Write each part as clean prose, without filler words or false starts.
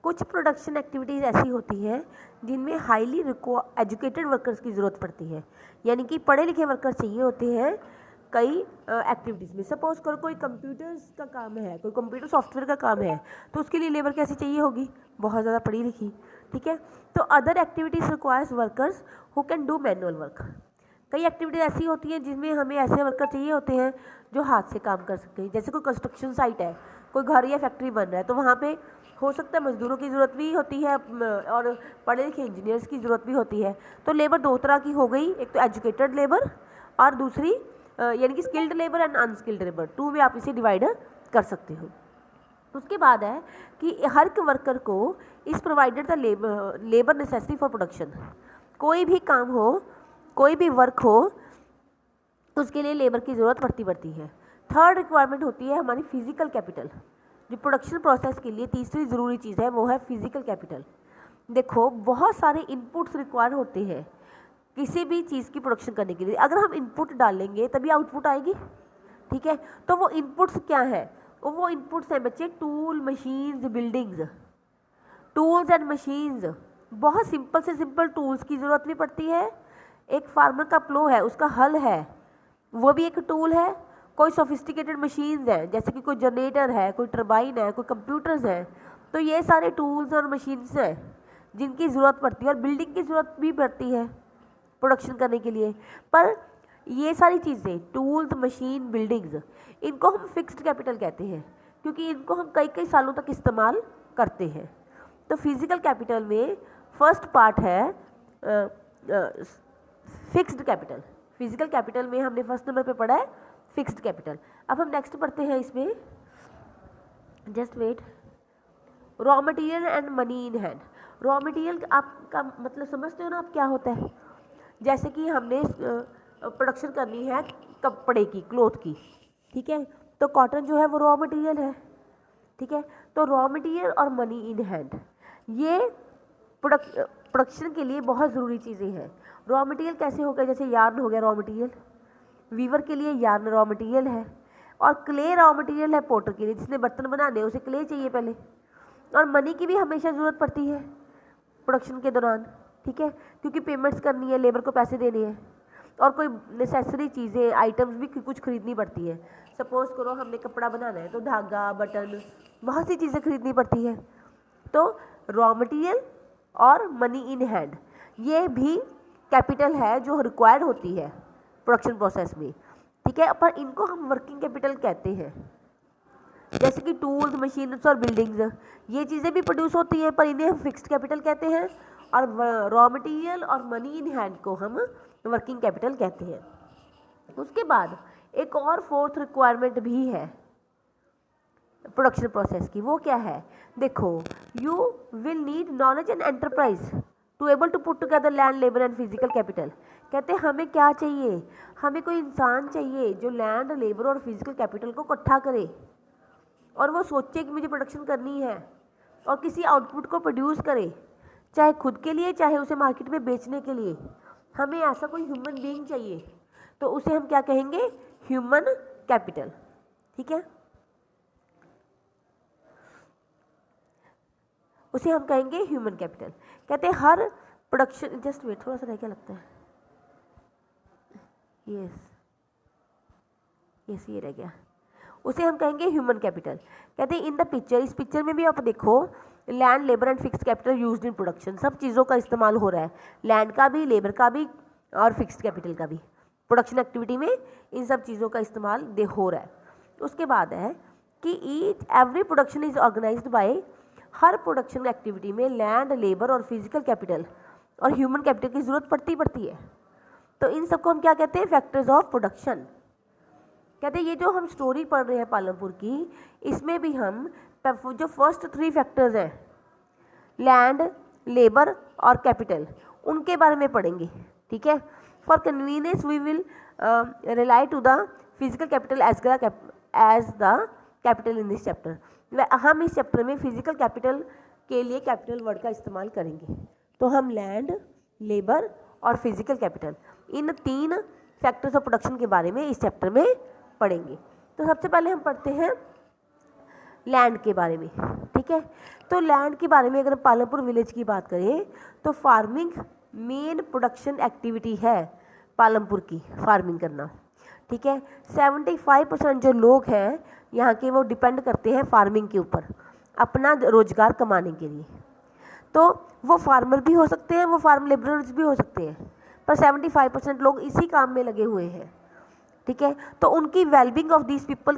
कुछ production activities ऐसी होती हैं जिनमें हाईली एजुकेटेड वर्कर्स की ज़रूरत पड़ती है, यानी कि पढ़े लिखे वर्कर्स चाहिए होते हैं कई एक्टिविटीज़ में। सपोज करो कोई कंप्यूटर्स का काम है, कोई कंप्यूटर सॉफ्टवेयर का काम है, तो उसके लिए लेबर कैसी चाहिए होगी? बहुत ज़्यादा पढ़ी लिखी। ठीक है, तो other activities requires workers who can do manual work. कई एक्टिविटीज ऐसी होती हैं जिसमें हमें ऐसे वर्कर चाहिए होते हैं जो हाथ से काम कर सकते हैं। जैसे कोई कंस्ट्रक्शन साइट है, कोई घर या फैक्ट्री बन रहा है, तो वहाँ पे हो सकता है मजदूरों की ज़रूरत भी होती है और पढ़े लिखे इंजीनियर्स की ज़रूरत भी होती है। तो लेबर दो तरह की हो गई, एक तो एजुकेटेड लेबर और दूसरी यानी कि skilled labour and unskilled labour, two में आप इसे डिवाइड कर सकते हो। उसके बाद है कि हर एक वर्कर को इस provided the labour necessary for production. कोई भी काम हो, कोई भी वर्क हो, उसके लिए लेबर की ज़रूरत पड़ती है। थर्ड रिक्वायरमेंट होती है हमारी फिजिकल कैपिटल। जो प्रोडक्शन प्रोसेस के लिए तीसरी ज़रूरी चीज़ है वो है फिजिकल कैपिटल। देखो बहुत सारे इनपुट्स रिक्वायर होते हैं किसी भी चीज़ की प्रोडक्शन करने के लिए। अगर हम इनपुट डालेंगे तभी आउटपुट आएगी। ठीक है, तो वो इनपुट्स क्या है? वो इनपुट्स हैं बच्चे tool, machines, buildings. Tools and machines, बहुत सिंपल से सिंपल टूल्स की ज़रूरत भी पड़ती है। एक फार्मर का प्लो है, उसका हल है, वो भी एक टूल है। कोई सोफिस्टिकेटेड मशीन्स है, जैसे कि कोई जनरेटर है, कोई टर्बाइन है, कोई कंप्यूटर्स हैं, तो ये सारे टूल्स और मशीन्स हैं जिनकी ज़रूरत पड़ती है। और बिल्डिंग की ज़रूरत भी पड़ती है प्रोडक्शन करने के लिए। पर ये सारी चीज़ें टूल्स, मशीन, बिल्डिंग्स, इनको हम फिक्स्ड कैपिटल कहते हैं क्योंकि इनको हम कई कई सालों तक इस्तेमाल करते हैं। तो फिजिकल कैपिटल में फर्स्ट पार्ट है फिक्स्ड कैपिटल। फिजिकल कैपिटल में हमने फर्स्ट नंबर पे पढ़ा है फिक्स्ड कैपिटल। अब हम नेक्स्ट पढ़ते हैं इसमें, just wait, raw material and money in hand. Raw material आपका मतलब समझते हो ना आप क्या होता है? जैसे कि हमने प्रोडक्शन करनी है कपड़े की, क्लोथ की, ठीक है, तो कॉटन जो है वो रॉ मटेरियल है। ठीक है, तो रॉ मटेरियल और मनी इन हैंड ये प्रोडक्शन के लिए बहुत ज़रूरी चीज़ें हैं। रॉ मटेरियल कैसे हो गया? जैसे यार्न हो गया रॉ मटेरियल, वीवर के लिए यार्न रॉ मटेरियल है, और क्ले रॉ मटेरियल है पोटर के लिए, जिसने बर्तन बनाने उसे क्ले चाहिए पहले। और मनी की भी हमेशा ज़रूरत पड़ती है प्रोडक्शन के दौरान। ठीक है, क्योंकि पेमेंट्स करनी है, लेबर को पैसे देने हैं, और कोई नेसेसरी चीज़ें, आइटम्स भी कुछ खरीदनी पड़ती है। सपोज करो हमने कपड़ा बनाना है तो धागा, बटन, बहुत सी चीज़ें खरीदनी पड़ती है। तो रॉ मटेरियल और मनी इन हैंड ये भी कैपिटल है जो रिक्वायर्ड होती है प्रोडक्शन प्रोसेस में। ठीक है, पर इनको हम वर्किंग कैपिटल कहते हैं। जैसे कि टूल्स, मशीन्स और बिल्डिंग्स, ये चीज़ें भी प्रोड्यूस होती हैं, पर इन्हें हम फिक्स्ड कैपिटल कहते हैं, और रॉ मटेरियल और मनी इन हैंड को हम वर्किंग कैपिटल कहते हैं। उसके बाद एक और फोर्थ रिक्वायरमेंट भी है प्रोडक्शन प्रोसेस की। वो क्या है? देखो, you will need knowledge and enterprise to able to put together land, labour and physical capital. कहते हैं हमें क्या चाहिए? हमें कोई इंसान चाहिए जो लैंड, लेबर और फिजिकल कैपिटल को इकट्ठा करे और वो सोचे कि मुझे प्रोडक्शन करनी है और किसी आउटपुट को प्रोड्यूस करे, चाहे खुद के लिए चाहे उसे मार्केट में बेचने के लिए। हमें ऐसा कोई ह्यूमन बीइंग चाहिए, तो उसे हम क्या कहेंगे? Human capital. ठीक है, उसे हम कहेंगे ह्यूमन कैपिटल। कहते हैं हर प्रोडक्शन, जस्ट वेट, थोड़ा सा रह क्या लगता है, यस ये रह गया, उसे हम कहेंगे ह्यूमन कैपिटल। कहते हैं इन द पिक्चर, इस पिक्चर में भी आप देखो, land, labour and fixed capital used in production, सब चीज़ों का इस्तेमाल हो रहा है, लैंड का भी, लेबर का भी और फिक्स्ड कैपिटल का भी। प्रोडक्शन एक्टिविटी में इन सब चीज़ों का इस्तेमाल हो रहा है। उसके बाद है कि each every production is organised by, हर प्रोडक्शन एक्टिविटी में लैंड, लेबर और फिजिकल कैपिटल और ह्यूमन कैपिटल की ज़रूरत पड़ती है। तो इन सबको हम क्या कहते हैं? Factors of production. कहते हैं ये जो हम स्टोरी पढ़ रहे हैं पालमपुर की, इसमें भी हम जो फर्स्ट 3 फैक्टर्स हैं, लैंड, लेबर और कैपिटल, उनके बारे में पढ़ेंगे। ठीक है, for convenience we will rely to the physical capital as the capital in this chapter. हम इस चैप्टर में फिजिकल कैपिटल के लिए कैपिटल वर्ड का इस्तेमाल करेंगे। तो हम लैंड, लेबर और physical capital, in 3 factors of production के बारे में इस चैप्टर में पढ़ेंगे। तो सबसे पहले हम पढ़ते हैं लैंड के बारे में, ठीक है। तो लैंड के बारे में अगर पालमपुर विलेज की बात करें तो फार्मिंग मेन प्रोडक्शन एक्टिविटी है पालमपुर की, फार्मिंग करना, ठीक है। 75% जो लोग हैं यहाँ के वो डिपेंड करते हैं फार्मिंग के ऊपर अपना रोजगार कमाने के लिए। तो वो फार्मर भी हो सकते हैं, वो फार्म लेबरर्स भी हो सकते हैं, पर 75% लोग इसी काम में लगे हुए हैं, ठीक है। तो उनकी वेलबींग ऑफ दिस पीपल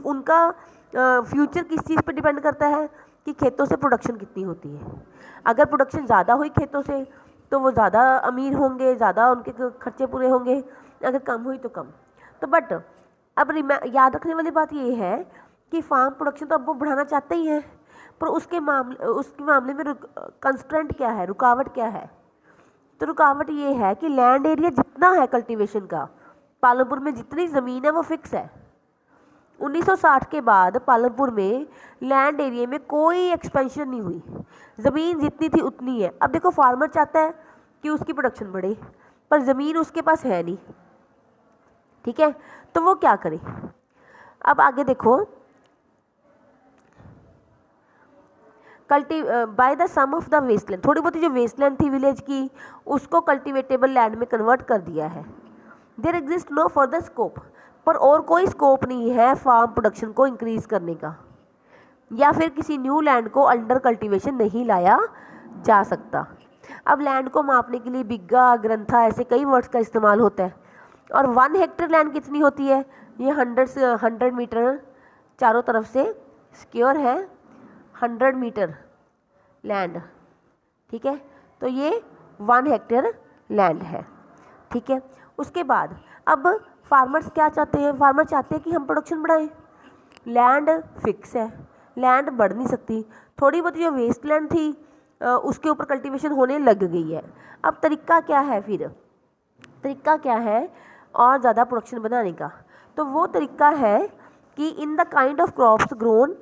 उनका फ्यूचर किस चीज़ पे डिपेंड करता है कि खेतों से प्रोडक्शन कितनी होती है। अगर प्रोडक्शन ज़्यादा हुई खेतों से तो वो ज़्यादा अमीर होंगे, ज़्यादा उनके खर्चे पूरे होंगे, अगर कम हुई तो कम। तो बट अब याद रखने वाली बात ये है कि फार्म प्रोडक्शन तो अब वो बढ़ाना चाहते ही हैं, पर उसके मामले में कंस्ट्रेंट क्या है, रुकावट क्या है। तो रुकावट ये है कि लैंड एरिया जितना है कल्टीवेशन का पालमपुर में जितनी ज़मीन है वो फिक्स है। 1960 के बाद पालमपुर में लैंड एरिया में कोई एक्सपेंशन नहीं हुई, ज़मीन जितनी थी उतनी है। अब देखो फार्मर चाहता है कि उसकी प्रोडक्शन बढ़े, पर ज़मीन उसके पास है नहीं, ठीक है। तो वो क्या करे, अब आगे देखो, by the sum of the wasteland, थोड़ी बहुत जो वेस्टलैंड थी विलेज की उसको कल्टिवेटेबल लैंड में कन्वर्ट कर दिया है। There exist no further scope, पर और कोई स्कोप नहीं है फार्म प्रोडक्शन को इंक्रीज करने का, या फिर किसी न्यू लैंड को अंडर कल्टीवेशन नहीं लाया जा सकता। अब लैंड को मापने के लिए बिग्गा, ग्रंथा, ऐसे कई वर्ड्स का इस्तेमाल होता है। और 1 हेक्टेयर लैंड कितनी होती है, ये 100 मीटर चारों तरफ से सिक्योर है, 100 मीटर लैंड, ठीक है। तो ये 1 हेक्टेयर लैंड है, ठीक है। उसके बाद अब फार्मर्स क्या चाहते हैं, फार्मर चाहते हैं कि हम प्रोडक्शन बढ़ाएं, लैंड फिक्स है, लैंड बढ़ नहीं सकती, थोड़ी बहुत जो वेस्ट लैंड थी उसके ऊपर कल्टीवेशन होने लग गई है। अब तरीका क्या है, फिर तरीका क्या है और ज़्यादा प्रोडक्शन बनाने का, तो वो तरीका है कि in the kind of crops grown